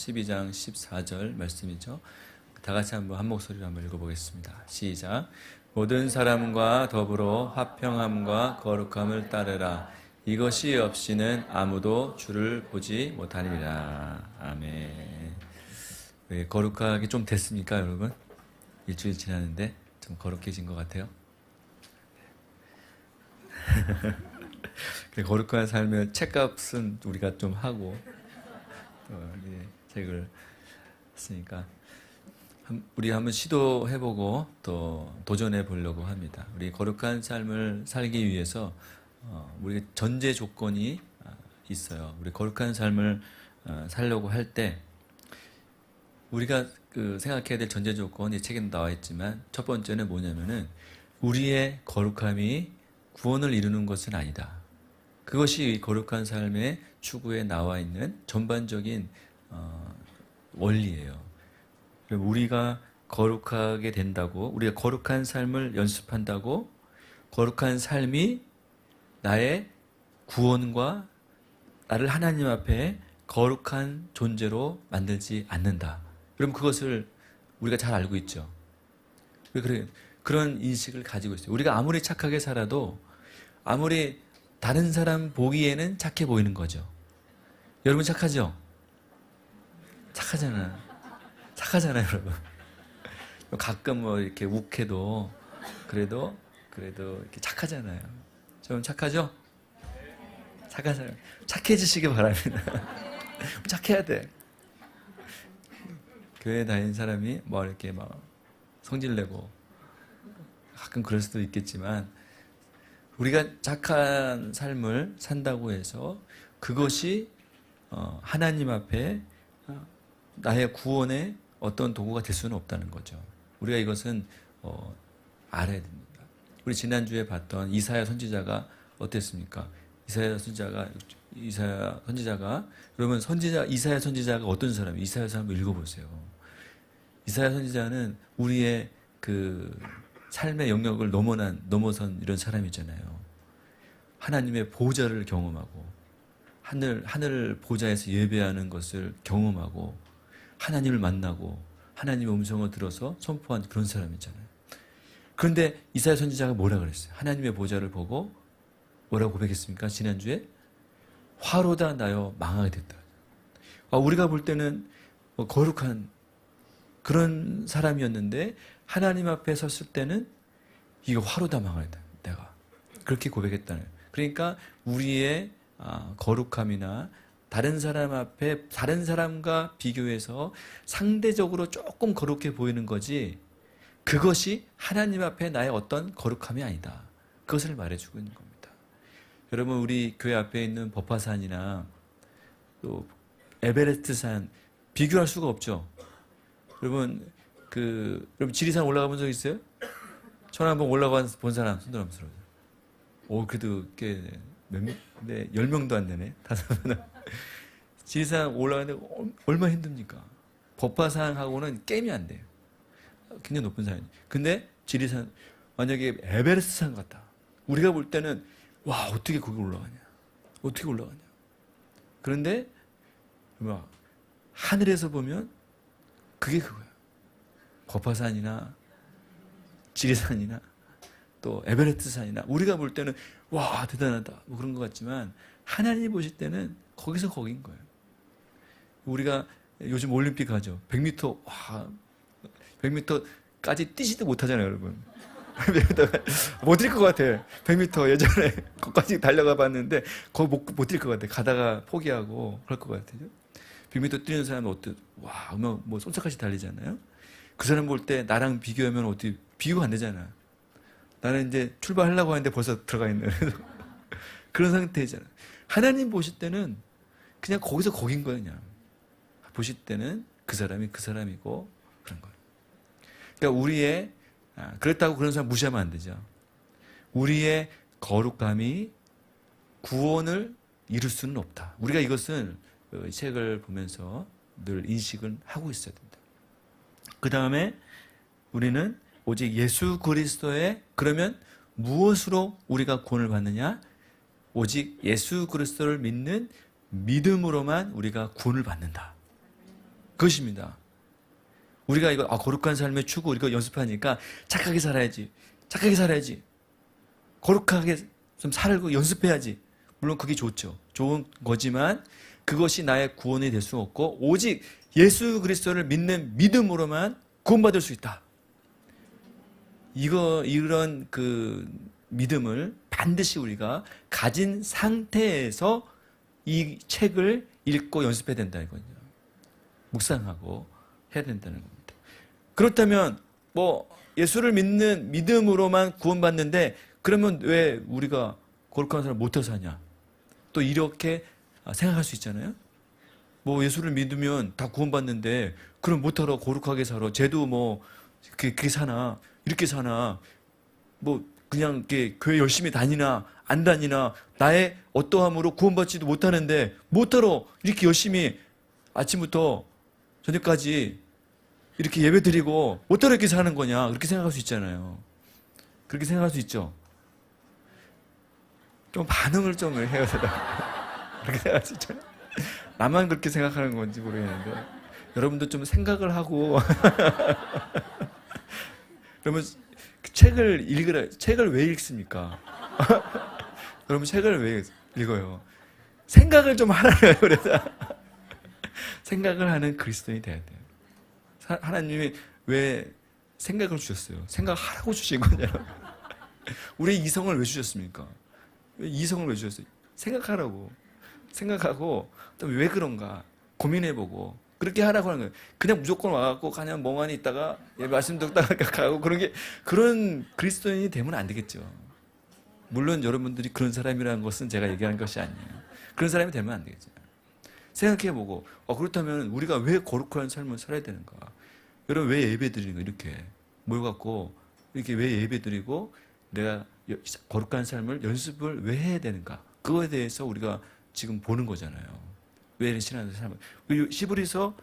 12장 14절 말씀이죠. 다 같이 한번 한 목소리로 한번 읽어보겠습니다. 시작. 모든 사람과 더불어 화평함과 거룩함을 따르라. 이것이 없이는 아무도 주를 보지 못하리라. 아멘. 왜 거룩하게 좀 됐습니까, 여러분? 일주일 지났는데 좀 거룩해진 것 같아요. 거룩한 삶의 책값은 우리가 좀 하고 책을 했으니까 우리 한번 시도해보고 또 도전해 보려고 합니다. 우리 거룩한 삶을 살기 위해서 우리 전제 조건이 있어요. 우리 거룩한 삶을 살려고 할 때 우리가 생각해야 될 전제 조건이 책에 나와 있지만 첫 번째는 뭐냐면은 우리의 거룩함이 구원을 이루는 것은 아니다. 그것이 거룩한 삶의 추구에 나와 있는 전반적인 원리예요. 우리가 거룩하게 된다고, 우리가 거룩한 삶을 연습한다고 거룩한 삶이 나의 구원과 나를 하나님 앞에 거룩한 존재로 만들지 않는다. 그럼 그것을 우리가 잘 알고 있죠. 그런 인식을 가지고 있어요. 우리가 아무리 착하게 살아도 아무리 다른 사람 보기에는 착해 보이는 거죠. 여러분 착하죠? 착하잖아요, 여러분. 가끔 뭐 이렇게 욱해도 그래도 이렇게 착하잖아요. 좀 착하죠? 착하잖아요. 착해지시기 바랍니다. 착해야 돼. 교회 다니는 사람이 뭐 이렇게 막 성질내고 가끔 그럴 수도 있겠지만 우리가 착한 삶을 산다고 해서 그것이 하나님 앞에 나의 구원의 어떤 도구가 될 수는 없다는 거죠. 우리가 이것은 알아야 됩니다. 우리 지난주에 봤던 이사야 선지자가 어땠습니까? 이사야 선지자가 여러분 이사야 선지자가 어떤 사람이에요? 이사야 선지자 읽어보세요. 이사야 선지자는 우리의 그 삶의 영역을 넘어선 이런 사람이잖아요. 하나님의 보좌를 경험하고 하늘 보좌에서 예배하는 것을 경험하고 하나님을 만나고 하나님의 음성을 들어서 선포한 그런 사람이잖아요. 그런데 이사야 선지자가 뭐라 그랬어요? 하나님의 보좌를 보고 뭐라고 고백했습니까? 지난주에 화로다 나여 망하게 됐다. 우리가 볼 때는 거룩한 그런 사람이었는데 하나님 앞에 섰을 때는 이거 화로다 망하다 내가 그렇게 고백했다는 거예요. 그러니까 우리의 거룩함이나 다른 사람 앞에 다른 사람과 비교해서 상대적으로 조금 거룩해 보이는 거지 그것이 하나님 앞에 나의 어떤 거룩함이 아니다. 그것을 말해주고 있는 겁니다. 여러분 우리 교회 앞에 있는 법화산이나 또 에베레스트산 비교할 수가 없죠. 여러분 여러분 지리산 올라가 본 적 있어요? 저는 한번 올라가 본 사람 손들 한번 들어보세요. 그래도 꽤 네, 10명도 안 되네. 5명. 지리산 올라가는데 얼마나 힘듭니까? 법화산하고는 게임이 안 돼요. 굉장히 높은 산이에요. 근데 지리산 만약에 에베레스트산 같다. 우리가 볼 때는 와 어떻게 거기 올라가냐? 어떻게 올라가냐? 그런데 막 하늘에서 보면 그게 그거야. 법화산이나 지리산이나 또 에베레스트산이나 우리가 볼 때는 와 대단하다 뭐 그런 것 같지만 하나님이 보실 때는 거기서 거긴 거예요. 우리가 요즘 올림픽 하죠. 100m 100m까지 뛰지도 못하잖아요, 여러분. 못 뛸 것 같아. 100m 예전에 거기까지 달려가 봤는데 거기 못 뛸 것 같아. 가다가 포기하고 그럴 것 같아요. 100m 뛰는 사람은 와, 뭐 손톱같이 달리잖아요. 그 사람 볼 때 나랑 비교하면 어떻게 비교가 안 되잖아. 나는 이제 출발하려고 하는데 벌써 들어가 있는 그런 상태잖아. 하나님 보실 때는 그냥 거기서 거긴 거예요. 그냥 보실 때는 그 사람이 그 사람이고 그런 거예요. 그러니까 우리의 그렇다고 그런 사람 무시하면 안 되죠. 우리의 거룩함이 구원을 이룰 수는 없다. 우리가 이것을 이 책을 보면서 늘 인식을 하고 있어야 된다. 그 다음에 우리는 오직 예수 그리스도의 그러면 무엇으로 우리가 구원을 받느냐? 오직 예수 그리스도를 믿는 믿음으로만 우리가 구원을 받는다. 그것입니다. 우리가 이거 거룩한 삶의 추구 이거 연습하니까 착하게 살아야지. 착하게 살아야지. 거룩하게 좀 살고 연습해야지. 물론 그게 좋죠. 좋은 거지만 그것이 나의 구원이 될 수 없고 오직 예수 그리스도를 믿는 믿음으로만 구원받을 수 있다. 이런 그 믿음을 반드시 우리가 가진 상태에서 이 책을 읽고 연습해야 된다 이거죠. 묵상하고 해야 된다는 겁니다. 그렇다면 뭐 예수를 믿는 믿음으로만 구원받는데 그러면 왜 우리가 거룩한 사람 못해서 사냐? 또 이렇게 생각할 수 있잖아요. 뭐 예수를 믿으면 다 구원받는데 그럼 못하러 거룩하게 살아. 쟤도 뭐 그렇게 사나 이렇게 사나 뭐 그냥 이렇게 교회 열심히 다니나 안 다니나 나의 어떠함으로 구원받지도 못하는데 못하러 이렇게 열심히 아침부터 저녁까지 이렇게 예배드리고 못하러 이렇게 사는 거냐 그렇게 생각할 수 있잖아요. 그렇게 생각할 수 있죠. 좀 반응을 좀 해야 되나 그렇게 생각할 수 있잖아요. 나만 그렇게 생각하는 건지 모르겠는데 여러분도 좀 생각을 하고 그러면 책을 읽으라. 책을 왜 읽습니까? 여러분 책을 왜 읽어요? 생각을 좀 하라고요. 그래서 생각을 하는 그리스도인이 돼야 돼요. 하나님이 왜 생각을 주셨어요? 생각하라고 주신 거냐고. 우리 이성을 왜 주셨습니까? 이성을 왜 주셨어요? 생각하라고. 생각하고 또 왜 그런가 고민해보고 그렇게 하라고 하는 거예요. 그냥 무조건 와갖고 그냥 멍하니 있다가 말씀 듣다가 가고 그런 그리스도인이 되면 안 되겠죠. 물론 여러분들이 그런 사람이라는 것은 제가 얘기하는 것이 아니에요. 그런 사람이 되면 안 되겠죠. 생각해보고 그렇다면 우리가 왜 거룩한 삶을 살아야 되는가? 여러분 왜 예배 드리는 거 이렇게 모여갖고 이렇게 왜 예배 드리고 내가 거룩한 삶을 연습을 왜 해야 되는가? 그거에 대해서 우리가 지금 보는 거잖아요. 왜 신앙의 삶을 히브리서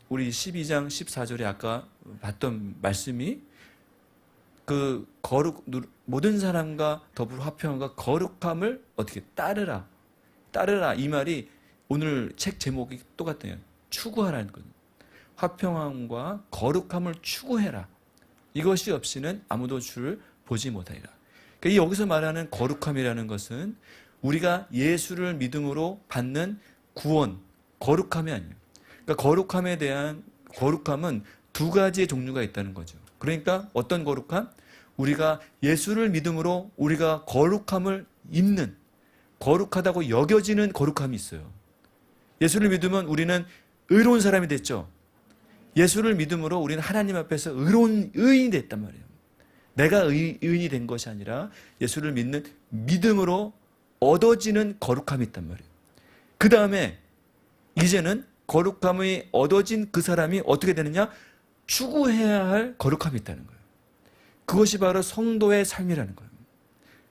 우리 12장 14절에 아까 봤던 말씀이 그 모든 사람과 더불어 화평함과 거룩함을 어떻게 따르라 이 말이 오늘 책 제목이 똑같아요. 추구하라는 거예요. 화평함과 거룩함을 추구해라. 이것이 없이는 아무도 주를 보지 못하리라. 그러니까 여기서 말하는 거룩함이라는 것은 우리가 예수를 믿음으로 받는 구원, 거룩함이 아니에요. 그러니까 거룩함은 두 가지의 종류가 있다는 거죠. 그러니까 어떤 거룩함? 우리가 예수를 믿음으로 우리가 거룩함을 입는, 거룩하다고 여겨지는 거룩함이 있어요. 예수를 믿으면 우리는 의로운 사람이 됐죠. 예수를 믿음으로 우리는 하나님 앞에서 의인이 됐단 말이에요. 내가 의인이 된 것이 아니라 예수를 믿는 믿음으로 얻어지는 거룩함이 있단 말이에요. 그 다음에 이제는 거룩함이 얻어진 그 사람이 어떻게 되느냐? 추구해야 할 거룩함이 있다는 거예요. 그것이 바로 성도의 삶이라는 거예요.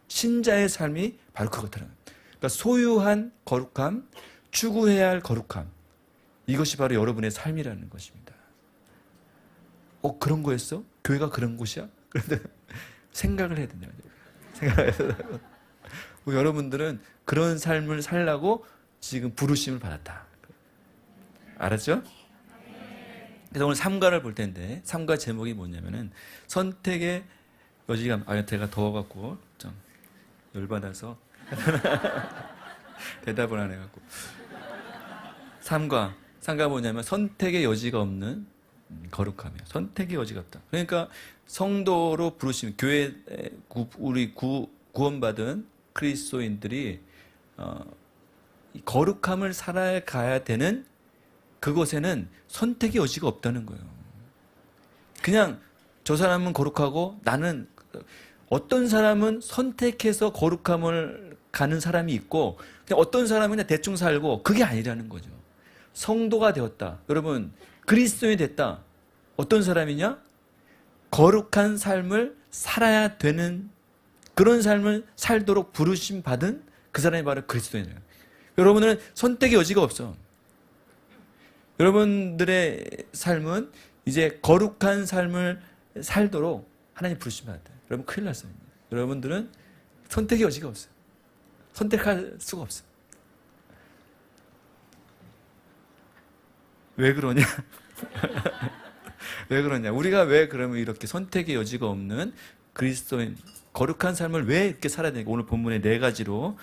신자의 삶이 바로 그렇다는 거예요. 그러니까 소유한 거룩함, 추구해야 할 거룩함, 이것이 바로 여러분의 삶이라는 것입니다. 그런 거였어? 교회가 그런 곳이야? 그런데 생각을 해야 된다. 생각을 해야 된다. 여러분들은 그런 삶을 살라고 지금 부르심을 받았다. 알았죠? 그래서 오늘 삼가를 볼 텐데 삼가 제목이 뭐냐면은 선택의 여지감. 제가 더워갖고 좀 열받아서 대답을 안 해갖고 삼가 뭐냐면 선택의 여지가 없는 거룩함이에요. 선택의 여지가 없다. 그러니까 성도로 부르시면 교회 우리 구원받은 그리스도인들이 거룩함을 살아가야 되는 그곳에는 선택의 여지가 없다는 거예요. 그냥 저 사람은 거룩하고 나는 어떤 사람은 선택해서 거룩함을 가는 사람이 있고 그냥 어떤 사람은 그냥 대충 살고 그게 아니라는 거죠. 성도가 되었다. 여러분 그리스도인이 됐다. 어떤 사람이냐? 거룩한 삶을 살아야 되는 그런 삶을 살도록 부르심 받은 그 사람이 바로 그리스도인이에요. 여러분은 선택의 여지가 없어. 여러분들의 삶은 이제 거룩한 삶을 살도록 하나님 부르심 받았다. 여러분 큰일 났어요. 여러분들은 선택의 여지가 없어요. 선택할 수가 없어요. 왜 그러냐? 왜 그러냐? 우리가 왜 그러면 이렇게 선택의 여지가 없는 그리스도인, 거룩한 삶을 왜 이렇게 살아야 되는가? 오늘 본문에 4가지로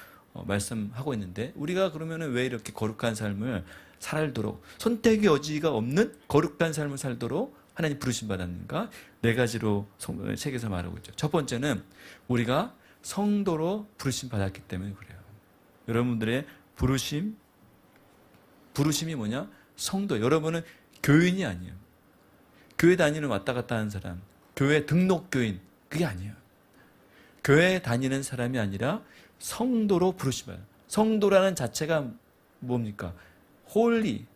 말씀하고 있는데, 우리가 그러면은 왜 이렇게 거룩한 삶을 살도록, 선택의 여지가 없는 거룩한 삶을 살도록 하나님 부르심 받았는가? 4가지로 책에서 말하고 있죠. 첫 번째는 우리가 성도로 부르심 받았기 때문에 그래요. 여러분들의 부르심이 뭐냐? 성도. 여러분은 교인이 아니에요. 교회 다니는 왔다 갔다 하는 사람, 교회 등록 교인, 그게 아니에요. 교회 다니는 사람이 아니라 성도로 부르심 받아요. 성도라는 자체가 뭡니까? 홀리.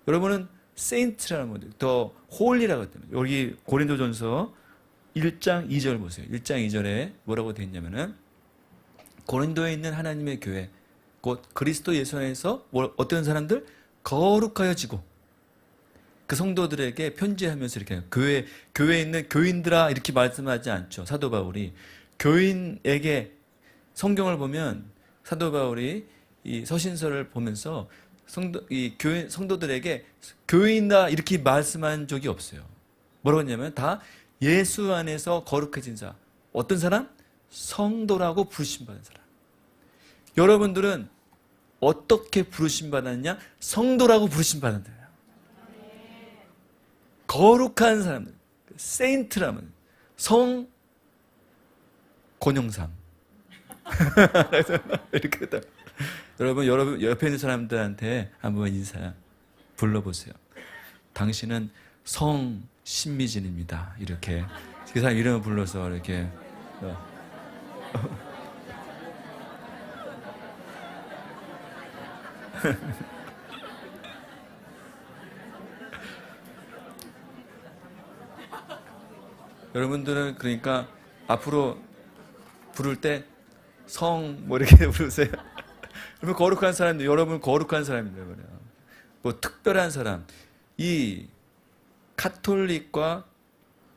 여러분은 세인트라는 거죠. 더 홀리라고 했잖아요. 여기 고린도전서 1장 2절 보세요. 1장 2절에 뭐라고 되어 있냐면은, 고린도에 있는 하나님의 교회, 곧 그리스도 예수 안에서 어떤 사람들? 거룩하여지고, 그 성도들에게 편지하면서 이렇게 교회에 있는 교인들아 이렇게 말씀하지 않죠. 사도 바울이 교인에게, 성경을 보면 사도 바울이 이 서신서를 보면서 성도들에게 교인이다 이렇게 말씀한 적이 없어요. 뭐라고 했냐면 다 예수 안에서 거룩해진 자. 어떤 사람? 성도라고 부르심 받은 사람. 여러분들은 어떻게 부르심 받았냐? 성도라고 부르심 받았다. 거룩한 사람들, 세인트라면 성 권영삼. 이렇게 했다. 여러분 옆에 있는 사람들한테 한번 인사 불러보세요. 당신은 성 신미진입니다. 이렇게 그 사람 이름을 불러서 이렇게. 여러분들은 그러니까 앞으로 부를 때 성 뭐 이렇게 부르세요. 그러면 거룩한 사람들, 여러분 거룩한 사람인데 말이야. 뭐 특별한 사람. 이 카톨릭과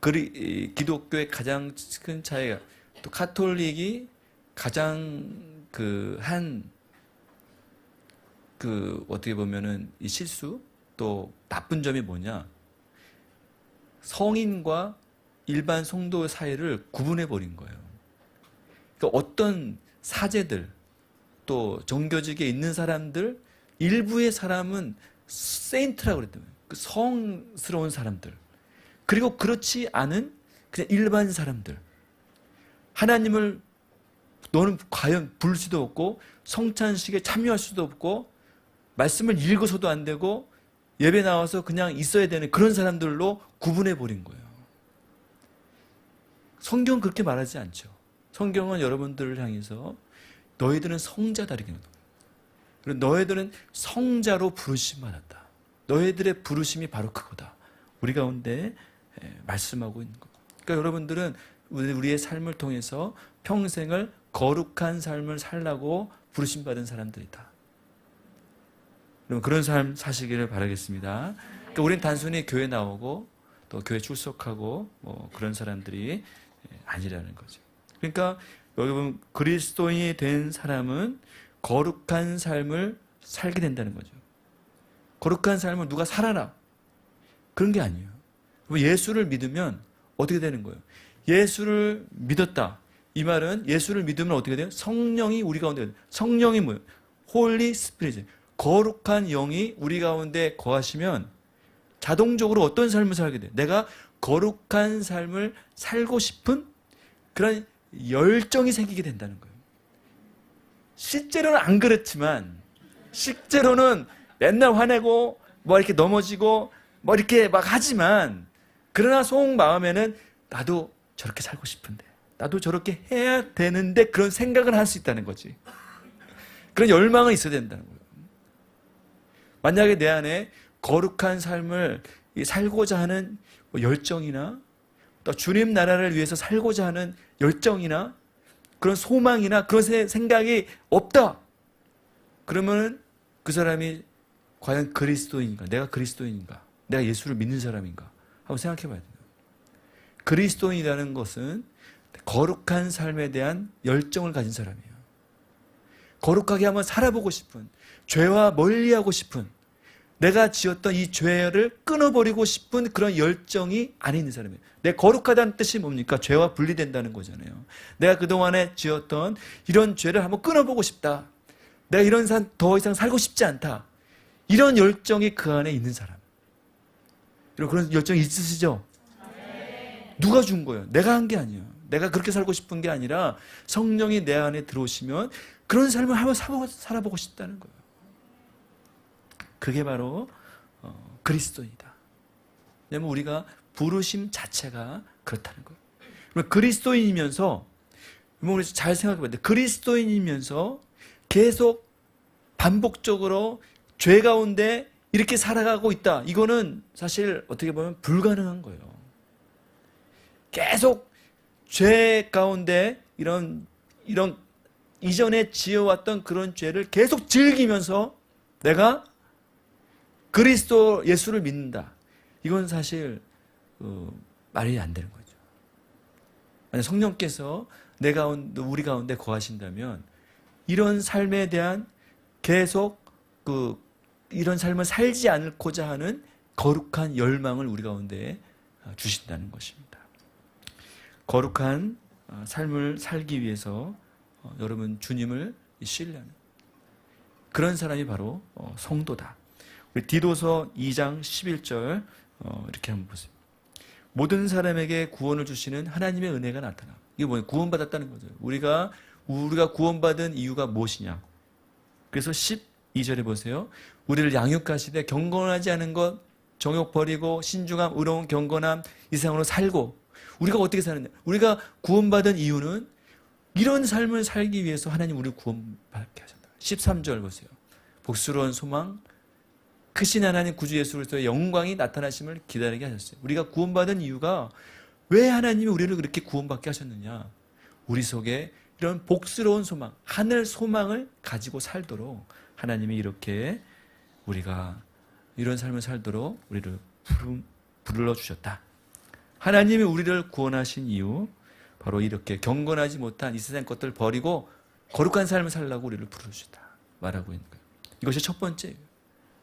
기독교의 가장 큰 차이가, 또 카톨릭이 가장 어떻게 보면은 이 실수, 또 나쁜 점이 뭐냐? 성인과 일반 성도 사이를 구분해 버린 거예요. 그러니까 어떤 사제들, 또 정교직에 있는 사람들, 일부의 사람은 세인트라고 그랬다면, 그 성스러운 사람들, 그리고 그렇지 않은 그냥 일반 사람들, 하나님을 너는 과연 부를 수도 없고 성찬식에 참여할 수도 없고 말씀을 읽어서도 안 되고 예배 나와서 그냥 있어야 되는 그런 사람들로 구분해 버린 거예요. 성경은 그렇게 말하지 않죠. 성경은 여러분들을 향해서 너희들은 성자다 이렇게 말합니다. 그리고 너희들은 성자로 부르심 받았다. 너희들의 부르심이 바로 그거다. 우리 가운데 말씀하고 있는 거예요. 그러니까 여러분들은 우리의 삶을 통해서 평생을 거룩한 삶을 살라고 부르심 받은 사람들이다. 여러분 그런 삶 사시기를 바라겠습니다. 그러니까 우리는 단순히 교회 나오고 또 교회 출석하고 뭐 그런 사람들이 아니라는 거죠. 그러니까 여러분 그리스도인이 된 사람은 거룩한 삶을 살게 된다는 거죠. 거룩한 삶을 누가 살아라 그런 게 아니에요. 예수를 믿으면 어떻게 되는 거예요? 예수를 믿었다. 이 말은 예수를 믿으면 어떻게 돼요? 성령이 우리 가운데 돼요. 성령이 뭐예요? 홀리 스피릿. 거룩한 영이 우리 가운데 거하시면 자동적으로 어떤 삶을 살게 돼요? 내가 거룩한 삶을 살고 싶은 그런 열정이 생기게 된다는 거예요. 실제로는 안 그렇지만, 실제로는 맨날 화내고 뭐 이렇게 넘어지고 뭐 이렇게 막 하지만, 그러나 속마음에는 나도 저렇게 살고 싶은데, 나도 저렇게 해야 되는데, 그런 생각을 할 수 있다는 거지. 그런 열망은 있어야 된다는 거예요. 만약에 내 안에 거룩한 삶을 살고자 하는 열정이나 또 주님 나라를 위해서 살고자 하는 열정이나 그런 소망이나 그런 생각이 없다. 그러면 그 사람이 과연 그리스도인인가? 내가 그리스도인인가? 내가 예수를 믿는 사람인가? 한번 생각해 봐야 돼요. 그리스도인이라는 것은 거룩한 삶에 대한 열정을 가진 사람이에요. 거룩하게 한번 살아보고 싶은, 죄와 멀리하고 싶은, 내가 지었던 이 죄를 끊어버리고 싶은 그런 열정이 안에 있는 사람이에요. 내 거룩하다는 뜻이 뭡니까? 죄와 분리된다는 거잖아요. 내가 그동안에 지었던 이런 죄를 한번 끊어보고 싶다. 내가 이런 삶 더 이상 살고 싶지 않다. 이런 열정이 그 안에 있는 사람. 그런 열정이 있으시죠? 누가 준 거예요? 내가 한 게 아니에요. 내가 그렇게 살고 싶은 게 아니라 성령이 내 안에 들어오시면 그런 삶을 한번 살아보고 싶다는 거예요. 그게 바로 그리스도이다. 왜냐하면 우리가 부르심 자체가 그렇다는 거예요. 그리스도인이면서 우리 잘 생각해봐야 돼요. 그리스도인이면서 계속 반복적으로 죄 가운데 이렇게 살아가고 있다. 이거는 사실 어떻게 보면 불가능한 거예요. 계속 죄 가운데 이런 이전에 지어왔던 그런 죄를 계속 즐기면서 내가 그리스도 예수를 믿는다. 이건 사실 말이 안 되는 거죠. 만약 성령께서 우리 가운데 거하신다면 이런 삶에 대한 계속 이런 삶을 살지 않고자 하는 거룩한 열망을 우리 가운데 주신다는 것입니다. 거룩한 삶을 살기 위해서 여러분 주님을 신뢰하는 그런 사람이 바로 성도다. 우리 디도서 2장 11절 이렇게 한번 보세요. 모든 사람에게 구원을 주시는 하나님의 은혜가 나타나. 이게 뭐예요? 구원받았다는 거죠. 우리가 구원받은 이유가 무엇이냐? 그래서 12절에 보세요. 우리를 양육하시되 경건하지 않은 것, 정욕 버리고 신중함, 의로운 경건함, 이상으로 살고. 우리가 어떻게 사느냐? 우리가 구원받은 이유는 이런 삶을 살기 위해서 하나님 우리를 구원받게 하셨다. 13절 보세요. 복스러운 소망, 크신 하나님 구주 예수 그리스도의 영광이 나타나심을 기다리게 하셨어요. 우리가 구원받은 이유가 왜 하나님이 우리를 그렇게 구원받게 하셨느냐? 우리 속에 이런 복스러운 소망, 하늘 소망을 가지고 살도록 하나님이 이렇게 우리가 이런 삶을 살도록 우리를 불러주셨다. 하나님이 우리를 구원하신 이유, 바로 이렇게 경건하지 못한 이 세상 것들을 버리고 거룩한 삶을 살라고 우리를 부르셨다 말하고 있는 거예요. 이것이 첫 번째예요.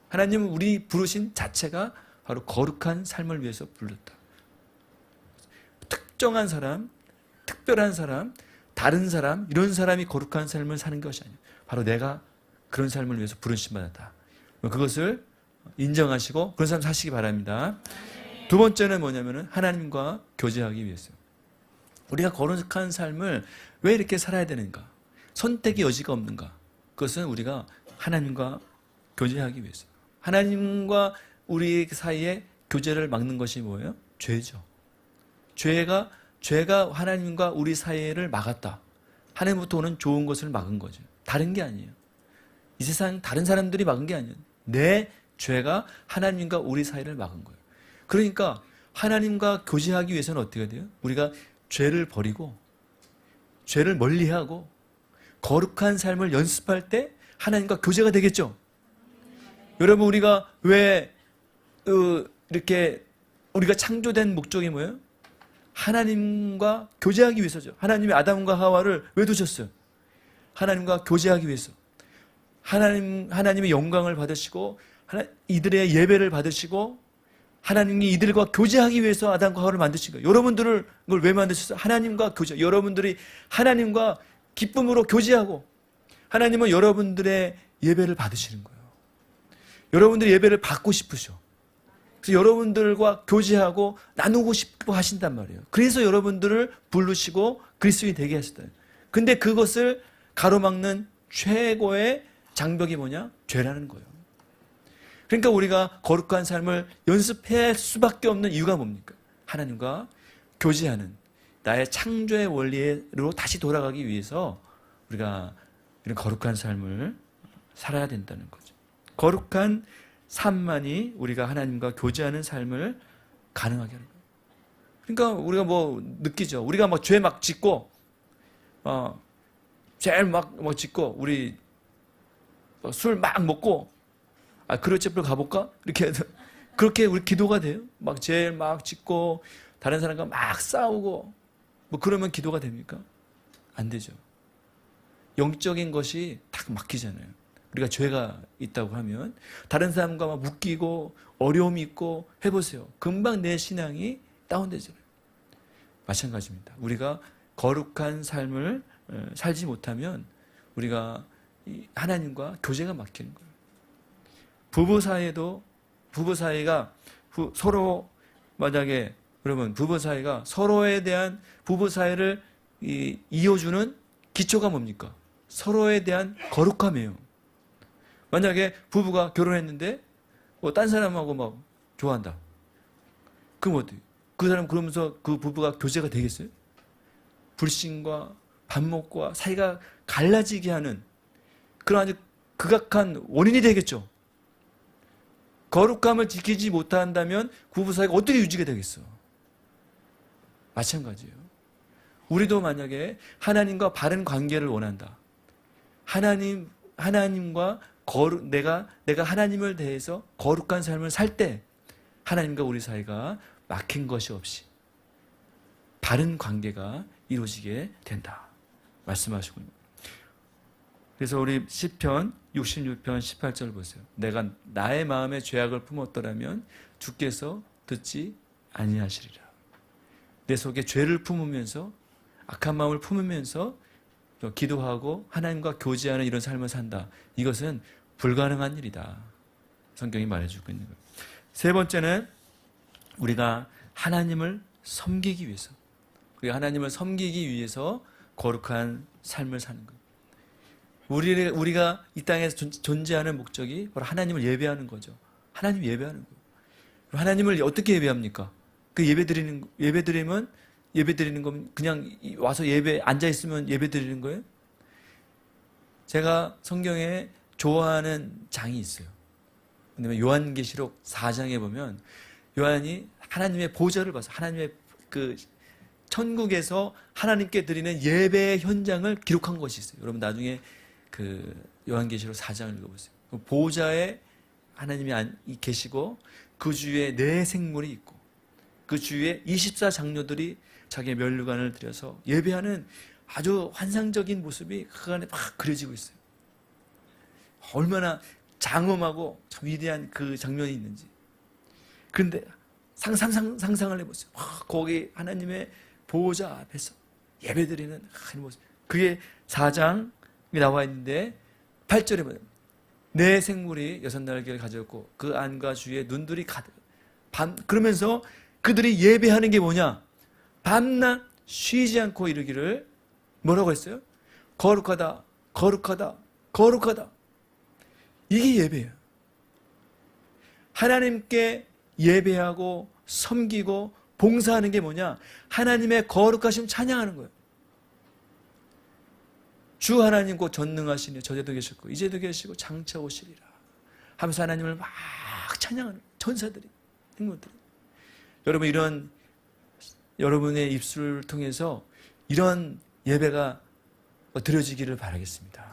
하나님은 우리 부르신 자체가 바로 거룩한 삶을 위해서 불렀다. 특정한 사람, 특별한 사람, 다른 사람, 이런 사람이 거룩한 삶을 사는 것이 아니에요. 바로 내가 그런 삶을 위해서 부르심 받았다. 그것을 인정하시고 그런 삶 사시기 바랍니다. 두 번째는 뭐냐면은 하나님과 교제하기 위해서요. 우리가 거룩한 삶을 왜 이렇게 살아야 되는가? 선택의 여지가 없는가? 그것은 우리가 하나님과 교제하기 위해서. 하나님과 우리 사이에 교제를 막는 것이 뭐예요? 죄죠. 죄가 하나님과 우리 사이를 막았다. 하나님부터 오는 좋은 것을 막은 거죠. 다른 게 아니에요. 이 세상 다른 사람들이 막은 게 아니에요. 내 죄가 하나님과 우리 사이를 막은 거예요. 그러니까 하나님과 교제하기 위해서는 어떻게 돼요? 우리가 죄를 버리고 죄를 멀리하고 거룩한 삶을 연습할 때 하나님과 교제가 되겠죠. 여러분 우리가 왜 이렇게 우리가 창조된 목적이 뭐예요? 하나님과 교제하기 위해서죠. 하나님이 아담과 하와를 왜 두셨어요? 하나님과 교제하기 위해서. 하나님의 영광을 받으시고 이들의 예배를 받으시고 하나님이 이들과 교제하기 위해서 아담과 하와를 만드신 거예요. 여러분들을 그걸 왜 만드셨어요? 하나님과 교제. 여러분들이 하나님과 기쁨으로 교제하고 하나님은 여러분들의 예배를 받으시는 거예요. 여러분들이 예배를 받고 싶으셔. 그래서 여러분들과 교제하고 나누고 싶어 하신단 말이에요. 그래서 여러분들을 부르시고 그리스도인이 되게 하셨다. 근데 그것을 가로막는 최고의 장벽이 뭐냐? 죄라는 거예요. 그러니까 우리가 거룩한 삶을 연습해야 할 수밖에 없는 이유가 뭡니까? 하나님과 교제하는 나의 창조의 원리로 다시 돌아가기 위해서 우리가 이런 거룩한 삶을 살아야 된다는 거죠. 거룩한 삶만이 우리가 하나님과 교제하는 삶을 가능하게 하는 거예요. 그러니까 우리가 뭐 느끼죠. 우리가 막 죄 막 짓고 죄 막 짓고 우리 술 막 먹고 그릇집을 가볼까? 이렇게 그렇게 우리 기도가 돼요? 막 죄 막 짓고 다른 사람과 막 싸우고 뭐 그러면 기도가 됩니까? 안 되죠. 영적인 것이 딱 막히잖아요. 우리가 죄가 있다고 하면 다른 사람과 막 묶이고 어려움이 있고 해보세요. 금방 내 신앙이 다운되잖아요. 마찬가지입니다. 우리가 거룩한 삶을 살지 못하면 우리가 하나님과 교제가 막히는 거예요. 부부 사이가 서로 만약에 그러면 부부 사이가 서로에 대한 부부 사이를 이어주는 기초가 뭡니까? 서로에 대한 거룩함이에요. 만약에 부부가 결혼했는데 딴 사람하고 막 좋아한다. 그럼 어때요? 그 사람 그러면서 그 부부가 교제가 되겠어요? 불신과 반목과 사이가 갈라지게 하는 그런 아주 극악한 원인이 되겠죠. 거룩함을 지키지 못한다면 부부 사이가 어떻게 유지가 되겠어? 마찬가지예요. 우리도 만약에 하나님과 바른 관계를 원한다. 하나님과 내가 하나님을 대해서 거룩한 삶을 살 때 하나님과 우리 사이가 막힌 것이 없이 바른 관계가 이루어지게 된다. 말씀하시고. 그래서 우리 시편 66편 18절 보세요. 내가 나의 마음에 죄악을 품었더라면 주께서 듣지 아니하시리라. 내 속에 죄를 품으면서 악한 마음을 품으면서 기도하고 하나님과 교제하는 이런 삶을 산다. 이것은 불가능한 일이다. 성경이 말해주고 있는 거예요. 세 번째는 우리가 하나님을 섬기기 위해서, 우리가 하나님을 섬기기 위해서 거룩한 삶을 사는 거예요. 우리가 이 땅에서 존재하는 목적이 바로 하나님을 예배하는 거죠. 하나님 예배하는 거예요. 하나님을 어떻게 예배합니까? 그 예배드리면 건 그냥 와서 앉아 있으면 예배 드리는 거예요? 제가 성경에 좋아하는 장이 있어요. 근데 요한계시록 4장에 보면 요한이 하나님의 보좌를 봐서 하나님의 그 천국에서 하나님께 드리는 예배의 현장을 기록한 것이 있어요. 여러분 나중에 그 요한계시록 4장을 읽어보세요. 그 보좌에 하나님이 계시고 그 주위에 네 생물이 있고 그 주위에 24장로들이 자기의 면류관을 들여서 예배하는 아주 환상적인 모습이 그 안에 막 그려지고 있어요. 얼마나 장엄하고 참 위대한 그 장면이 있는지. 그런데 상상을 해보세요. 거기 하나님의 보호자 앞에서 예배드리는 그 모습. 그게 4장이 나와 있는데 8절에 보면 네 생물이 6날개를 가졌고 그 안과 주위에 눈들이 가득. 그러면서 그들이 예배하는 게 뭐냐? 밤낮 쉬지 않고 이르기를 뭐라고 했어요? 거룩하다, 거룩하다, 거룩하다. 이게 예배예요. 하나님께 예배하고 섬기고 봉사하는 게 뭐냐? 하나님의 거룩하심 찬양하는 거예요. 주 하나님 곧 전능하시니 저제도 계셨고 이제도 계시고 장차 오시리라 하면서 하나님을 막 찬양하는 천사들이, 행모들이. 여러분 여러분의 입술을 통해서 이런 예배가 드려지기를 바라겠습니다.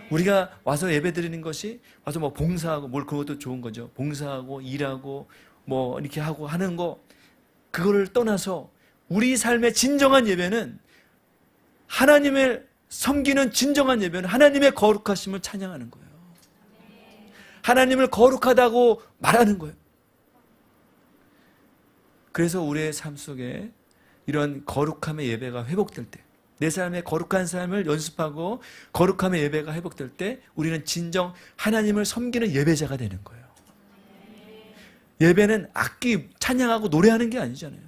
우리가 와서 예배 드리는 것이 와서 뭐 봉사하고 그것도 좋은 거죠. 봉사하고 일하고 뭐 이렇게 하고 하는 거 그거를 떠나서 우리 삶의 진정한 예배는 하나님을 섬기는 진정한 예배는 하나님의 거룩하심을 찬양하는 거예요. 하나님을 거룩하다고 말하는 거예요. 그래서 우리의 삶 속에 이런 거룩함의 예배가 회복될 때, 내 삶의 거룩한 삶을 연습하고 거룩함의 예배가 회복될 때 우리는 진정 하나님을 섬기는 예배자가 되는 거예요. 예배는 악기 찬양하고 노래하는 게 아니잖아요.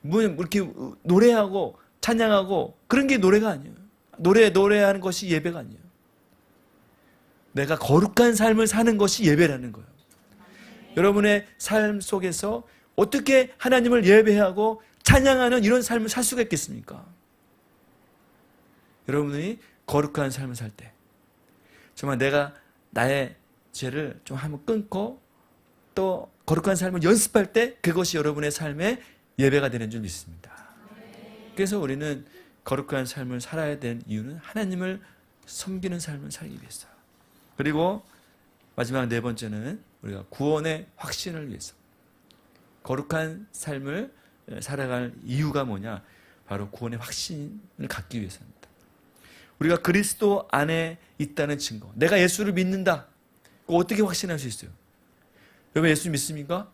뭐 이렇게 노래하고 찬양하고 그런 게 노래가 아니에요. 노래하는 것이 예배가 아니에요. 내가 거룩한 삶을 사는 것이 예배라는 거예요. 여러분의 삶 속에서 어떻게 하나님을 예배하고 찬양하는 이런 삶을 살 수가 있겠습니까? 여러분이 거룩한 삶을 살 때 정말 내가 나의 죄를 좀 한번 끊고 또 거룩한 삶을 연습할 때 그것이 여러분의 삶의 예배가 되는 줄 믿습니다. 그래서 우리는 거룩한 삶을 살아야 되는 이유는 하나님을 섬기는 삶을 살기 위해서. 그리고 마지막 네 번째는 우리가 구원의 확신을 위해서. 거룩한 삶을 살아갈 이유가 뭐냐? 바로 구원의 확신을 갖기 위해서입니다. 우리가 그리스도 안에 있다는 증거. 내가 예수를 믿는다. 어떻게 확신할 수 있어요? 여러분 예수 믿습니까?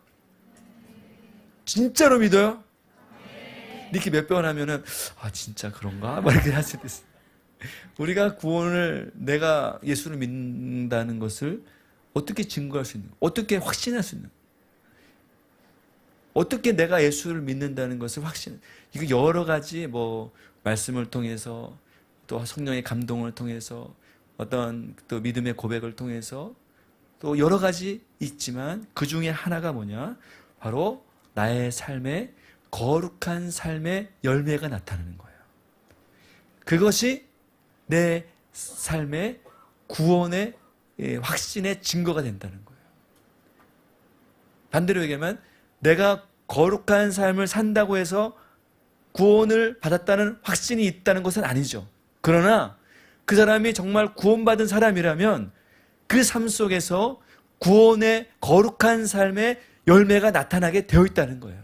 진짜로 믿어요? 이렇게 몇 번 하면은 진짜 그런가? 막 이렇게 할 수도 있어요. 우리가 구원을 내가 예수를 믿는다는 것을 어떻게 증거할 수 있는? 어떻게 확신할 수 있는? 어떻게 내가 예수를 믿는다는 것을 확신? 이거 여러 가지 말씀을 통해서 또 성령의 감동을 통해서 어떤 또 믿음의 고백을 통해서 또 여러 가지 있지만 그 중에 하나가 뭐냐? 바로 나의 삶에 거룩한 삶의 열매가 나타나는 거예요. 그것이 내 삶의 구원의 확신의 증거가 된다는 거예요. 반대로 얘기하면 내가 거룩한 삶을 산다고 해서 구원을 받았다는 확신이 있다는 것은 아니죠. 그러나 그 사람이 정말 구원받은 사람이라면 그 삶 속에서 구원의 거룩한 삶의 열매가 나타나게 되어 있다는 거예요.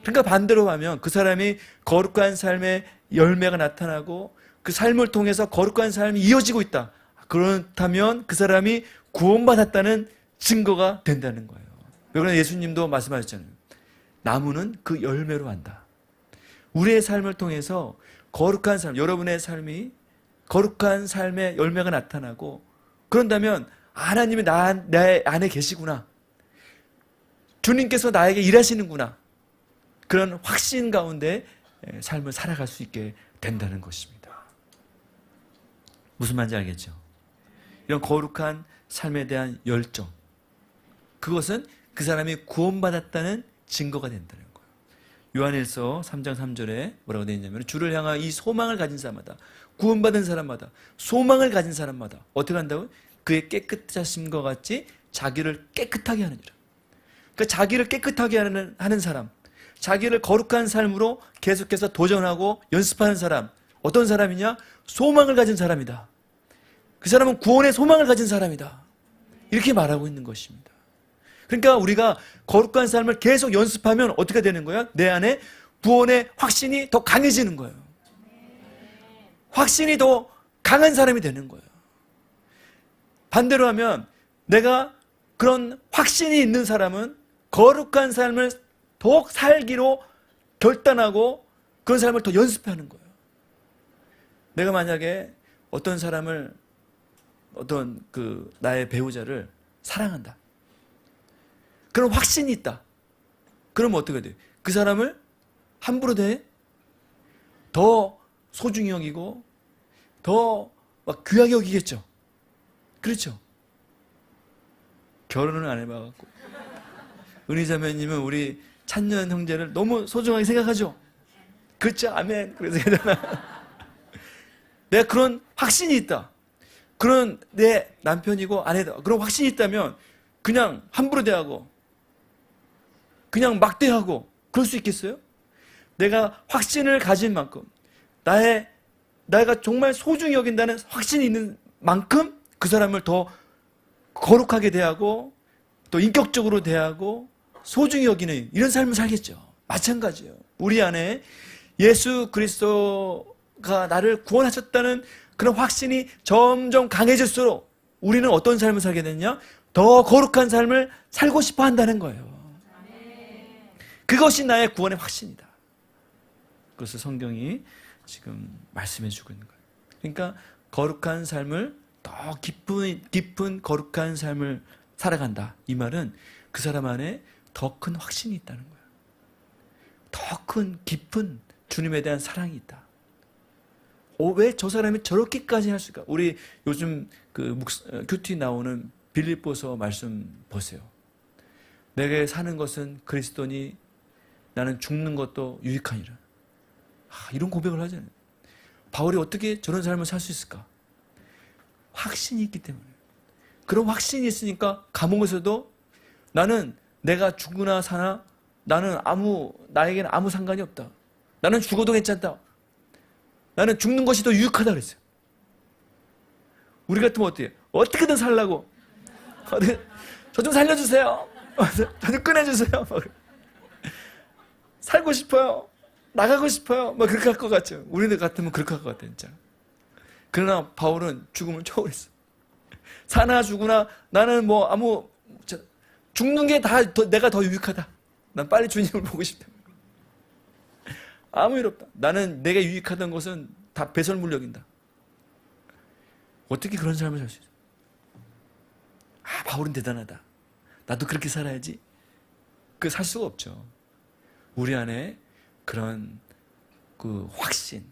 그러니까 반대로 하면 그 사람이 거룩한 삶의 열매가 나타나고 그 삶을 통해서 거룩한 삶이 이어지고 있다. 그렇다면 그 사람이 구원받았다는 증거가 된다는 거예요. 왜 그러냐? 예수님도 말씀하셨잖아요. 나무는 그 열매로 안다. 우리의 삶을 통해서 거룩한 삶, 여러분의 삶이 거룩한 삶의 열매가 나타나고 그런다면 하나님이 내 안에 계시구나. 주님께서 나에게 일하시는구나. 그런 확신 가운데 삶을 살아갈 수 있게 된다는 것입니다. 무슨 말인지 알겠죠? 이런 거룩한 삶에 대한 열정. 그것은 그 사람이 구원받았다는 증거가 된다는 거예요. 요한일서 3장 3절에 뭐라고 되어 있냐면 주를 향한 이 소망을 가진 사람마다 구원받은 사람마다 소망을 가진 사람마다 어떻게 한다고요? 그의 깨끗하심과 같이 자기를 깨끗하게 하느니라. 그러니까 자기를 깨끗하게 하는 사람, 자기를 거룩한 삶으로 계속해서 도전하고 연습하는 사람, 어떤 사람이냐? 소망을 가진 사람이다. 그 사람은 구원의 소망을 가진 사람이다. 이렇게 말하고 있는 것입니다. 그러니까 우리가 거룩한 삶을 계속 연습하면 어떻게 되는 거야? 내 안에 구원의 확신이 더 강해지는 거예요. 확신이 더 강한 사람이 되는 거예요. 반대로 하면 내가 그런 확신이 있는 사람은 거룩한 삶을 더욱 살기로 결단하고 그런 삶을 더 연습하는 거예요. 내가 만약에 어떤 사람을 어떤 나의 배우자를 사랑한다. 그런 확신이 있다. 그러면 어떻게 돼? 그 사람을 함부로 대? 더 소중히 여기고 더 막 귀하게 여기겠죠. 그렇죠? 결혼을 안 해봐갖고 은희자매님은 우리 찬년 형제를 너무 소중하게 생각하죠? 그렇죠? 아멘. 그래서 내가 그런 확신이 있다. 그런 내 남편이고 아내다. 그런 확신이 있다면 그냥 함부로 대하고 그냥 막 대하고 그럴 수 있겠어요? 내가 확신을 가진 만큼 내가 정말 소중히 여긴다는 확신이 있는 만큼 그 사람을 더 거룩하게 대하고 또 인격적으로 대하고 소중히 여기는 이런 삶을 살겠죠. 마찬가지예요. 우리 안에 예수 그리스도가 나를 구원하셨다는 그런 확신이 점점 강해질수록 우리는 어떤 삶을 살게 되냐? 더 거룩한 삶을 살고 싶어 한다는 거예요. 그것이 나의 구원의 확신이다. 그것을 성경이 지금 말씀해 주고 있는 거예요. 그러니까 거룩한 삶을 더 깊은 거룩한 삶을 살아간다. 이 말은 그 사람 안에 더 큰 확신이 있다는 거예요. 더 큰 깊은 주님에 대한 사랑이 있다. 왜 저 사람이 저렇게까지 할 수가? 우리 요즘 큐티 나오는 빌립보서 말씀 보세요. 내게 사는 것은 그리스도니 나는 죽는 것도 유익하니라. 이런 고백을 하잖아요. 바울이 어떻게 저런 삶을 살 수 있을까? 확신이 있기 때문에. 그런 확신이 있으니까 감옥에서도 나는 내가 죽으나 사나 나에게는 아무 상관이 없다. 나는 죽어도 괜찮다. 나는 죽는 것이 더 유익하다 그랬어요. 우리 같으면 어떻게? 어떻게든 살라고. 저 좀 살려주세요. 저 좀 꺼내주세요. 살고 싶어요. 나가고 싶어요. 그렇게 할 것 같죠. 우리들 같으면 그렇게 할 것 같아요, 진짜. 그러나 바울은 죽음을 초월했어. 사나 죽으나 나는 죽는 게 내가 더 유익하다. 난 빨리 주님을 보고 싶다. 아무 일 없다. 나는 내가 유익하던 것은 다 배설물력이다. 어떻게 그런 삶을 살 수 있어? 바울은 대단하다. 나도 그렇게 살아야지. 살 수가 없죠. 우리 안에 그런 확신,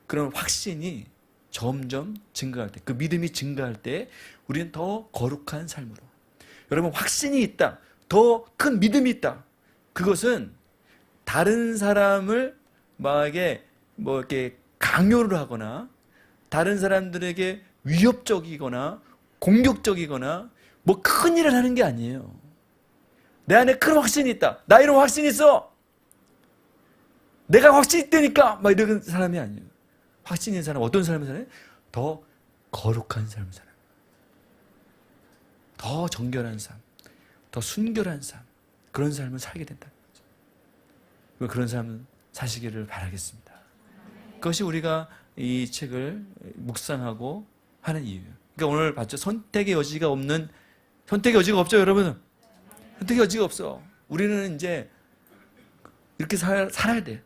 그런 확신이 점점 증가할 때, 그 믿음이 증가할 때 우리는 더 거룩한 삶으로. 여러분, 확신이 있다. 더 큰 믿음이 있다. 그것은 다른 사람을 이렇게 강요를 하거나 다른 사람들에게 위협적이거나 공격적이거나 큰 일을 하는 게 아니에요. 내 안에 큰 확신이 있다. 나 이런 확신이 있어. 내가 확신이 있다니까. 이런 사람이 아니에요. 확신 있는 사람, 어떤 삶을 살아요? 더 거룩한 삶을 살아요. 더 정결한 삶, 더 순결한 삶, 그런 삶을 살게 된다는 거죠. 그런 삶을 사시기를 바라겠습니다. 그것이 우리가 이 책을 묵상하고 하는 이유예요. 그러니까 오늘 봤죠? 선택의 여지가 없죠, 여러분? 선택의 여지가 없어. 우리는 이제 이렇게 살아야 돼.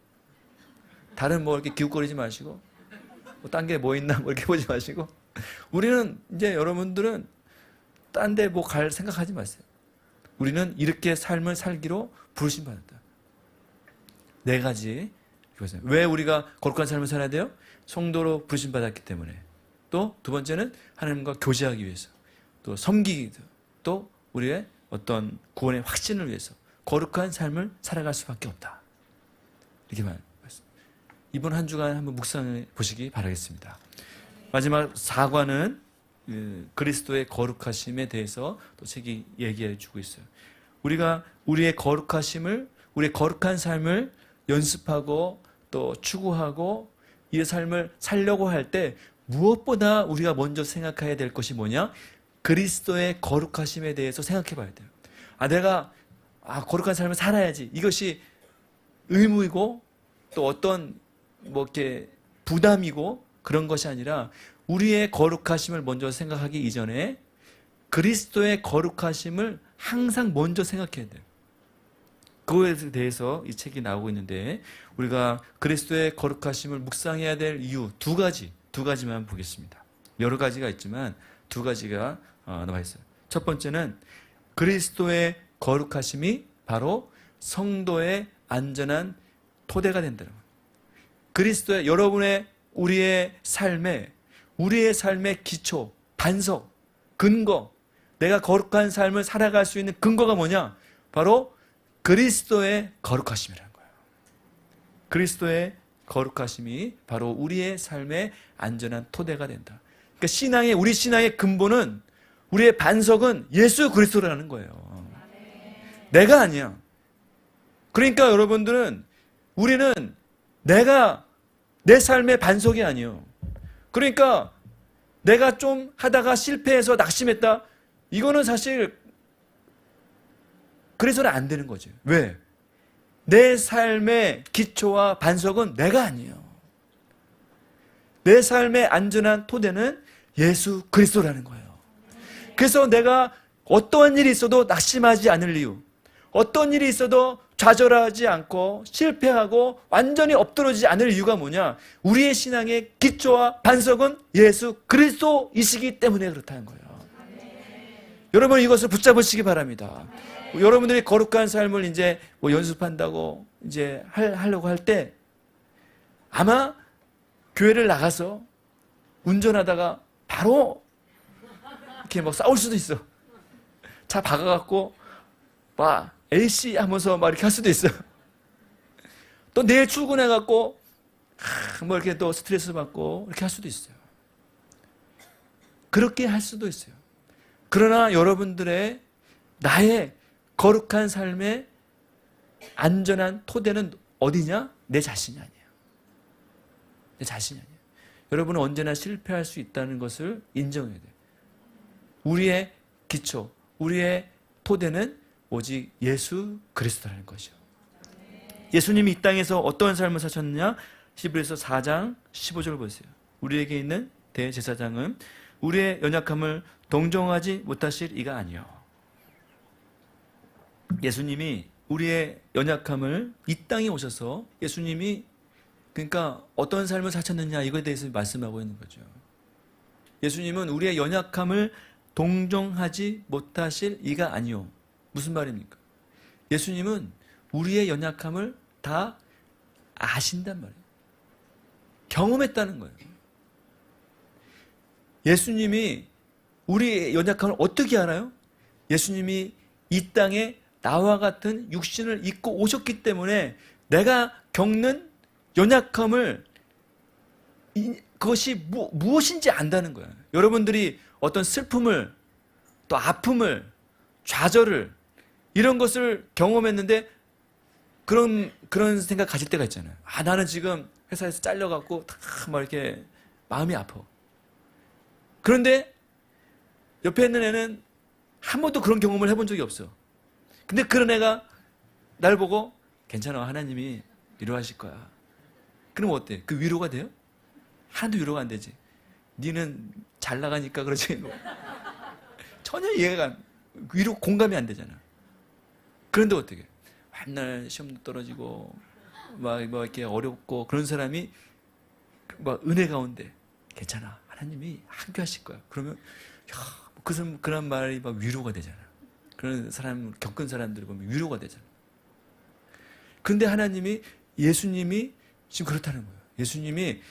다른 이렇게 기웃거리지 마시고, 딴 게 뭐 있나 이렇게 보지 마시고, 우리는 이제 여러분들은 딴 데 갈 생각하지 마세요. 우리는 이렇게 삶을 살기로 부르심 받았다. 4가지. 왜 우리가 거룩한 삶을 살아야 돼요? 성도로 부르심 받았기 때문에. 또 2번째는 하나님과 교제하기 위해서. 또 섬기기 위해서. 또 우리의 어떤 구원의 확신을 위해서 거룩한 삶을 살아갈 수밖에 없다. 이렇게 말했습니다. 이번 한 주간 한번 묵상해 보시기 바라겠습니다. 마지막 4관은 그리스도의 거룩하심에 대해서 또 책이 얘기해 주고 있어요. 우리가 우리의 거룩하심을, 우리의 거룩한 삶을 연습하고 또 추구하고 이 삶을 살려고 할 때 무엇보다 우리가 먼저 생각해야 될 것이 뭐냐? 그리스도의 거룩하심에 대해서 생각해 봐야 돼요. 내가 거룩한 삶을 살아야지. 이것이 의무이고 또 어떤 이렇게 부담이고 그런 것이 아니라 우리의 거룩하심을 먼저 생각하기 이전에 그리스도의 거룩하심을 항상 먼저 생각해야 돼요. 그거에 대해서 이 책이 나오고 있는데 우리가 그리스도의 거룩하심을 묵상해야 될 이유 2가지만 보겠습니다. 여러 가지가 있지만 2가지가 나와 있어요. 첫 번째는 그리스도의 거룩하심이 바로 성도의 안전한 토대가 된다는 거예요. 그리스도의 우리의 삶의 기초, 반석, 근거, 내가 거룩한 삶을 살아갈 수 있는 근거가 뭐냐? 바로 그리스도의 거룩하심이라는 거예요. 그리스도의 거룩하심이 바로 우리의 삶의 안전한 토대가 된다. 그러니까 우리 신앙의 근본은, 우리의 반석은 예수 그리스도라는 거예요. 내가 아니야. 그러니까 여러분들은, 우리는 내 삶의 반석이 아니에요. 그러니까 내가 좀 하다가 실패해서 낙심했다. 이거는 사실 그래서는 안 되는 거죠. 왜? 내 삶의 기초와 반석은 내가 아니에요. 내 삶의 안전한 토대는 예수 그리스도라는 거예요. 그래서 내가 어떠한 일이 있어도 낙심하지 않을 이유, 어떤 일이 있어도 좌절하지 않고 실패하고 완전히 엎드러지지 않을 이유가 뭐냐? 우리의 신앙의 기초와 반석은 예수 그리스도이시기 때문에 그렇다는 거예요. 여러분, 이것을 붙잡으시기 바랍니다. 여러분들이 거룩한 삶을 이제 연습한다고 이제 하려고 할 때 아마 교회를 나가서 운전하다가 바로 이렇게 싸울 수도 있어. 차 박아갖고 AC 하면서 이렇게 할 수도 있어요. 또 내일 출근해갖고 이렇게 또 스트레스 받고 이렇게 할 수도 있어요. 그렇게 할 수도 있어요. 그러나 여러분들의 나의 거룩한 삶의 안전한 토대는 어디냐? 내 자신이 아니에요. 내 자신이 아니에요. 여러분은 언제나 실패할 수 있다는 것을 인정해야 돼요. 우리의 기초, 우리의 토대는 오직 예수 그리스도라는 것이요. 예수님이 이 땅에서 어떤 삶을 사셨느냐? 히브리서 4장 15절을 보세요. 우리에게 있는 대제사장은 우리의 연약함을 동정하지 못하실 이가 아니요. 예수님이 우리의 연약함을 이 땅에 오셔서 예수님이 그러니까 어떤 삶을 사셨느냐 이거에 대해서 말씀하고 있는 거죠. 예수님은 우리의 연약함을 동정하지 못하실 이가 아니요. 무슨 말입니까? 예수님은 우리의 연약함을 다 아신단 말이에요. 경험했다는 거예요. 예수님이 우리의 연약함을 어떻게 알아요? 예수님이 이 땅에 나와 같은 육신을 입고 오셨기 때문에 내가 겪는 연약함을 그것이 무엇인지 안다는 거예요. 여러분들이 어떤 슬픔을 또 아픔을 좌절을 이런 것을 경험했는데 그런 생각 가질 때가 있잖아요. 아, 나는 지금 회사에서 잘려갖고 다 막 이렇게 마음이 아파. 그런데 옆에 있는 애는 한 번도 그런 경험을 해본 적이 없어. 근데 그런 애가 날 보고 괜찮아, 하나님이 위로하실 거야. 그럼 어때? 그 위로가 돼요? 하나도 위로가 안 되지. 니는 잘 나가니까 그러지. 전혀 이해가 위로 공감이 안 되잖아. 그런데 어떻게? 맨날 시험도 떨어지고 막 이렇게 어렵고 그런 사람이 막 은혜 가운데 괜찮아, 하나님이 함께하실 거야. 그러면 그런 말이 막 위로가 되잖아. 그런 사람 겪은 사람들을 보면 위로가 되잖아. 그런데 하나님이 예수님이 지금 그렇다는 거예요. 예수님이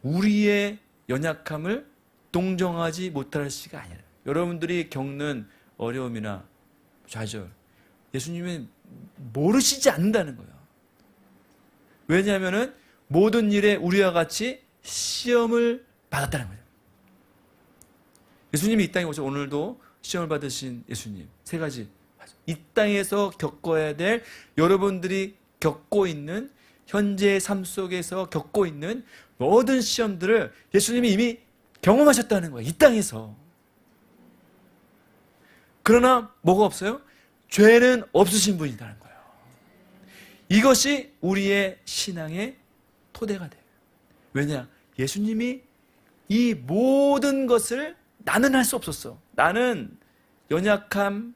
우리의 연약함을 동정하지 못할 시가 아니라 여러분들이 겪는 어려움이나 좌절 예수님은 모르시지 않는다는 거예요. 왜냐하면 모든 일에 우리와 같이 시험을 받았다는 거예요. 예수님이 이 땅에 오셔서 오늘도 시험을 받으신 예수님 세 가지 이 땅에서 겪어야 될 여러분들이 겪고 있는 현재의 삶 속에서 겪고 있는 모든 시험들을 예수님이 이미 경험하셨다는 거예요. 이 땅에서. 그러나 뭐가 없어요? 죄는 없으신 분이라는 거예요. 이것이 우리의 신앙의 토대가 돼요. 왜냐? 예수님이 이 모든 것을 나는 할 수 없었어. 나는 연약함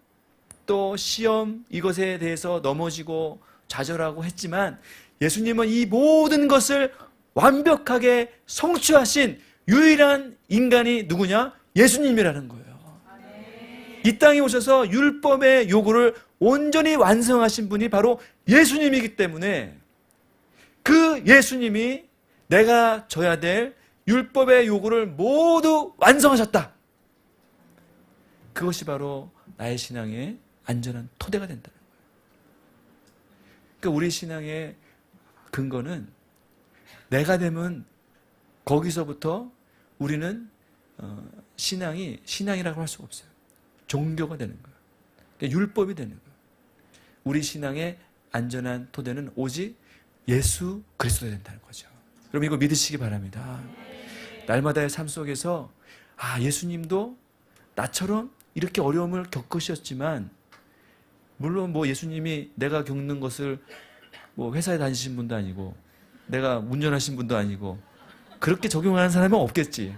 또 시험 이것에 대해서 넘어지고 좌절하고 했지만 예수님은 이 모든 것을 완벽하게 성취하신 유일한 인간이 누구냐? 예수님이라는 거예요. 이 땅에 오셔서 율법의 요구를 온전히 완성하신 분이 바로 예수님이기 때문에 그 예수님이 내가 져야 될 율법의 요구를 모두 완성하셨다. 그것이 바로 나의 신앙의 안전한 토대가 된다는 거예요. 그러니까 우리 신앙의 근거는 내가 되면 거기서부터 우리는 신앙이라고 할 수가 없어요. 종교가 되는 거예요. 그러니까 율법이 되는 거예요. 우리 신앙의 안전한 토대는 오직 예수 그리스도가 된다는 거죠. 여러분 이거 믿으시기 바랍니다. 날마다의 삶 속에서 예수님도 나처럼 이렇게 어려움을 겪으셨지만 물론 예수님이 내가 겪는 것을 회사에 다니신 분도 아니고 내가 운전하신 분도 아니고 그렇게 적용하는 사람은 없겠지.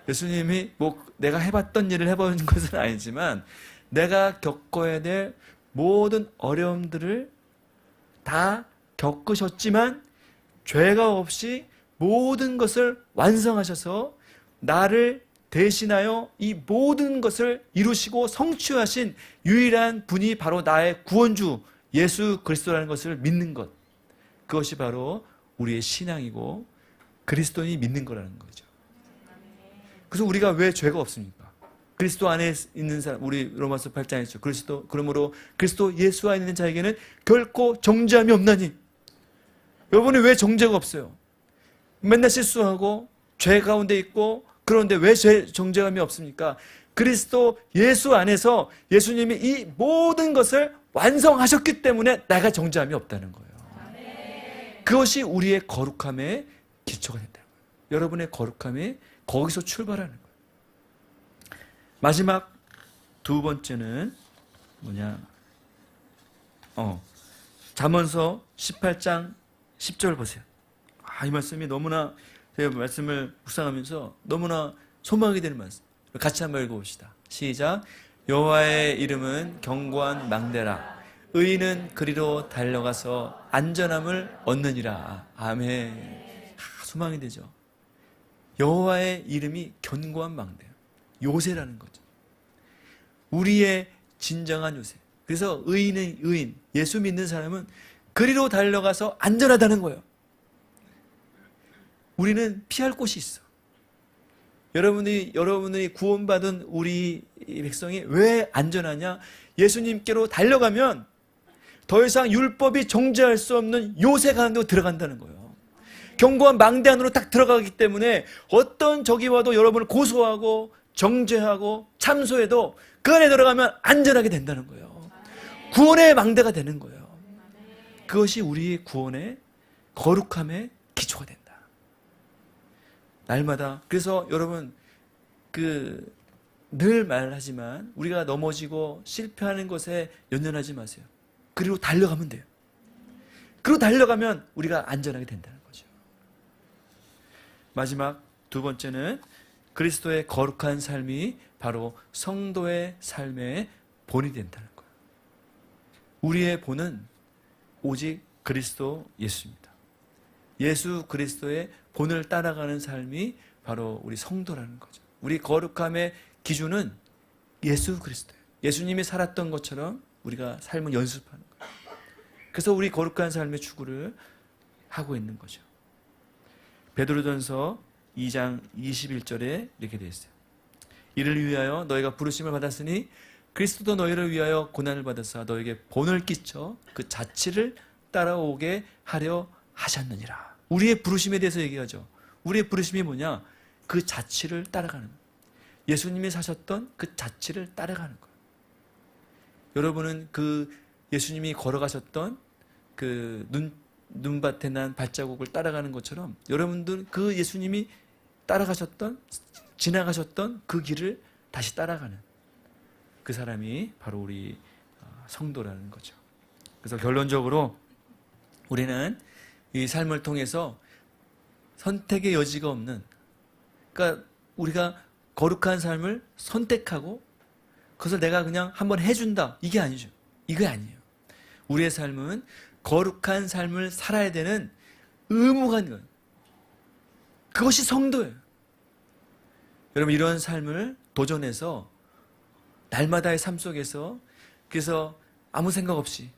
예수님이 내가 해봤던 일을 해본 것은 아니지만 내가 겪어야 될 모든 어려움들을 다 겪으셨지만 죄가 없이 모든 것을 완성하셔서 나를 대신하여 이 모든 것을 이루시고 성취하신 유일한 분이 바로 나의 구원주 예수 그리스도라는 것을 믿는 것. 그것이 바로 우리의 신앙이고 그리스도인이 믿는 거라는 거죠. 그래서 우리가 왜 죄가 없습니까? 그리스도 안에 있는 사람, 우리 로마서 8장에 있죠. 그러므로 그리스도 예수 안에 있는 자에게는 결코 정죄함이 없나니. 여러분이 왜 정죄가 없어요? 맨날 실수하고 죄 가운데 있고 그런데 왜 정죄감이 없습니까? 그리스도 예수 안에서 예수님이 이 모든 것을 완성하셨기 때문에 내가 정죄함이 없다는 거예요. 그것이 우리의 거룩함의 기초가 된다는 거예요. 여러분의 거룩함이 거기서 출발하는 거예요. 마지막 두 번째는 뭐냐? 잠언서 18장 10절 보세요. 이 말씀이 너무나 말씀을 묵상하면서 너무나 소망이 되는 말씀. 같이 한번 읽어봅시다. 시작. 여호와의 이름은 견고한 망대라. 의인은 그리로 달려가서 안전함을 얻느니라. 아멘. 소망이 되죠. 여호와의 이름이 견고한 망대예요. 요새라는 거죠. 우리의 진정한 요새. 그래서 의인, 예수 믿는 사람은 그리로 달려가서 안전하다는 거예요. 우리는 피할 곳이 있어. 여러분들이 구원받은 우리 백성이 왜 안전하냐? 예수님께로 달려가면 더 이상 율법이 정죄할 수 없는 요새 가운데로 들어간다는 거예요. 견고한 망대 안으로 딱 들어가기 때문에 어떤 적이 와도 여러분을 고소하고 정죄하고 참소해도 그 안에 들어가면 안전하게 된다는 거예요. 구원의 망대가 되는 거예요. 그것이 우리의 구원의 거룩함의 기초가 된다. 날마다. 그래서 여러분 늘 말하지만 우리가 넘어지고 실패하는 것에 연연하지 마세요. 그리고 달려가면 돼요. 그리고 달려가면 우리가 안전하게 된다는 거죠. 마지막 두 번째는 그리스도의 거룩한 삶이 바로 성도의 삶의 본이 된다는 거예요. 우리의 본은 오직 그리스도 예수입니다. 예수 그리스도의 본을 따라가는 삶이 바로 우리 성도라는 거죠. 우리 거룩함의 기준은 예수 그리스도예요. 예수님이 살았던 것처럼 우리가 삶을 연습하는 거예요. 그래서 우리 거룩한 삶의 추구를 하고 있는 거죠. 베드로전서 2장 21절에 이렇게 되어 있어요. 이를 위하여 너희가 부르심을 받았으니 그리스도도 너희를 위하여 고난을 받으사 너에게 본을 끼쳐 그 자취를 따라오게 하려 하셨느니라. 우리의 부르심에 대해서 얘기하죠. 우리의 부르심이 뭐냐? 그 자취를 따라가는 거예요. 예수님이 사셨던 그 자취를 따라가는 거예요. 여러분은 그 예수님이 걸어가셨던 그 눈밭에 난 발자국을 따라가는 것처럼 여러분들 그 예수님이 지나가셨던 그 길을 다시 따라가는 그 사람이 바로 우리 성도라는 거죠. 그래서 결론적으로 우리는 이 삶을 통해서 선택의 여지가 없는, 그러니까 우리가 거룩한 삶을 선택하고 그것을 내가 그냥 한번 해준다, 이게 아니죠. 이게 아니에요. 우리의 삶은 거룩한 삶을 살아야 되는 의무가 있는 거예요. 그것이 성도예요. 여러분, 이런 삶을 도전해서 날마다의 삶 속에서, 그래서 아무 생각 없이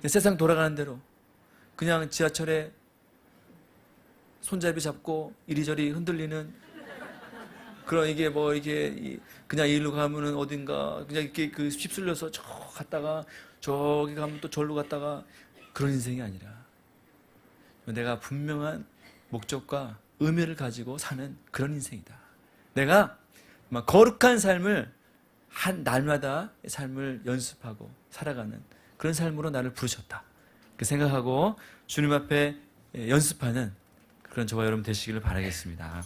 그냥 세상 돌아가는 대로 그냥 지하철에 손잡이 잡고 이리저리 흔들리는 그런, 이게 뭐 이게 그냥 일로 가면은 어딘가 그냥 이렇게 그 휩쓸려서 저 갔다가 저기 가면 또 절로 갔다가 그런 인생이 아니라 내가 분명한 목적과 의미를 가지고 사는 그런 인생이다. 내가 거룩한 삶을 한 날마다 삶을 연습하고 살아가는 그런 삶으로 나를 부르셨다. 그 생각하고 주님 앞에 연습하는 그런 저와 여러분 되시기를 바라겠습니다.